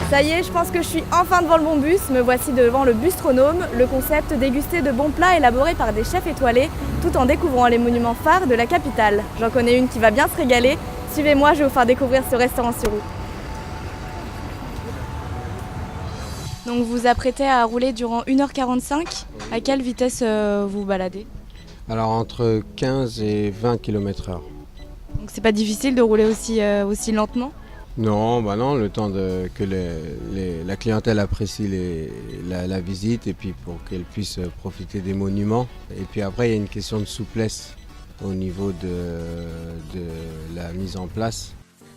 Ça y est, je pense que je suis enfin devant le bon bus. Me voici devant le Bustronome, le concept déguster de bons plats élaborés par des chefs étoilés, tout en découvrant les monuments phares de la capitale. J'en connais une qui va bien se régaler. Suivez-moi, je vais vous faire découvrir ce restaurant sur roue. Donc vous vous apprêtez à rouler durant 1h45. À quelle vitesse vous baladez? Alors entre 15 et 20 km/h. Donc c'est pas difficile de rouler aussi lentement? Non, non, le temps que la clientèle apprécie la visite et puis pour qu'elle puisse profiter des monuments. Et puis après, il y a une question de souplesse au niveau de la mise en place.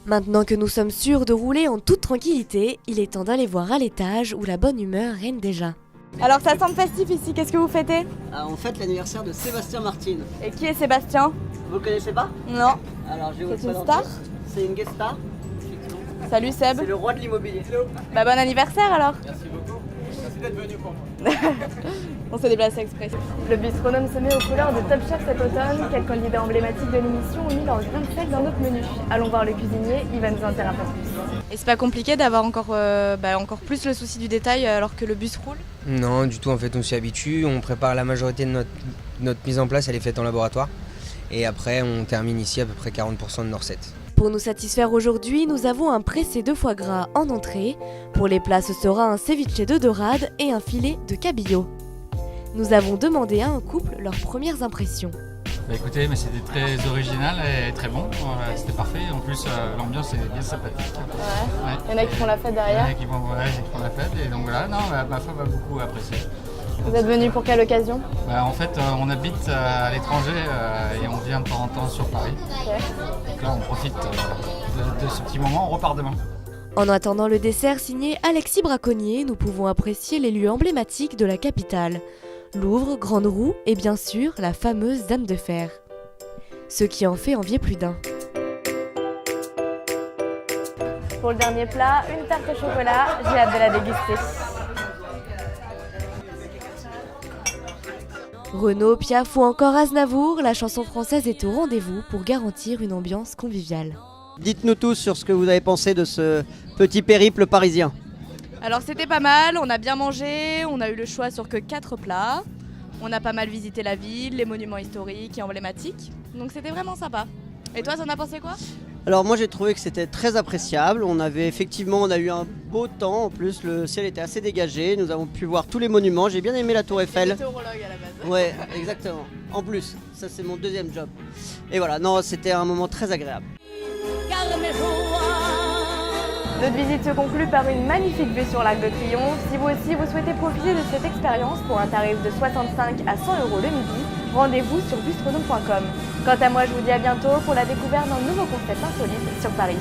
Maintenant que nous sommes sûrs de rouler en toute tranquillité, il est temps d'aller voir à l'étage où la bonne humeur règne déjà. Alors ça semble festif ici, qu'est-ce que vous fêtez? On fête l'anniversaire de Sébastien Martine. Et qui est Sébastien? Vous le connaissez pas? Non. Alors, je vais vous C'est une présenter. star? C'est une guest star. Salut Seb. C'est le roi de l'immobilier. Bah bon anniversaire alors. Merci beaucoup. Merci d'être venu pour moi. On s'est déplacé exprès. Le Bustronome se met aux couleurs de Top Chef cet automne. Quel candidat emblématique de l'émission ont mis leur grain de sel dans notre menu. Allons voir le cuisinier, il va nous en dire un peu plus. Et c'est pas compliqué d'avoir encore plus le souci du détail alors que le bus roule? Non, du tout, en fait on s'y habitue, on prépare la majorité de notre mise en place, elle est faite en laboratoire. Et après on termine ici à peu près 40% de nos recettes. Pour nous satisfaire aujourd'hui, nous avons un pressé de foie gras en entrée. Pour les plats, ce sera un ceviche de dorade et un filet de cabillaud. Nous avons demandé à un couple leurs premières impressions. Bah écoutez, mais c'était très original et très bon, c'était parfait. En plus, l'ambiance est bien sympathique. Ouais. Il y en a qui font la fête derrière. Il y en a qui font la fête et donc voilà, non, ma femme a beaucoup apprécié. Vous êtes venu pour quelle occasion? En fait, on habite à l'étranger et on vient de temps en temps sur Paris. Okay. Donc là, on profite de ce petit moment, on repart demain. En attendant le dessert signé Alexis Braconnier, nous pouvons apprécier les lieux emblématiques de la capitale. Louvre, Grande Roue et bien sûr la fameuse Dame de Fer. Ce qui en fait envier plus d'un. Pour le dernier plat, une tarte au chocolat, j'ai hâte de la déguster. Renaud, Piaf ou encore Aznavour, la chanson française est au rendez-vous pour garantir une ambiance conviviale. Dites-nous tous sur ce que vous avez pensé de ce petit périple parisien. Alors c'était pas mal, on a bien mangé, on a eu le choix sur que 4 plats. On a pas mal visité la ville, les monuments historiques et emblématiques. Donc c'était vraiment sympa. Et toi, t'en as pensé quoi? Alors moi j'ai trouvé que c'était très appréciable. On a eu un beau temps, en plus le ciel était assez dégagé. Nous avons pu voir tous les monuments, j'ai bien aimé la tour Eiffel. Météorologue à la base. Ouais, exactement. En plus, ça c'est mon deuxième job. Et voilà, non, c'était un moment très agréable. Notre visite se conclut par une magnifique vue sur l'Arc de Triomphe. Si vous aussi vous souhaitez profiter de cette expérience pour un tarif de 65 à 100 € le midi, rendez-vous sur bustronome.com. Quant à moi, je vous dis à bientôt pour la découverte d'un nouveau concept insolite sur Paris.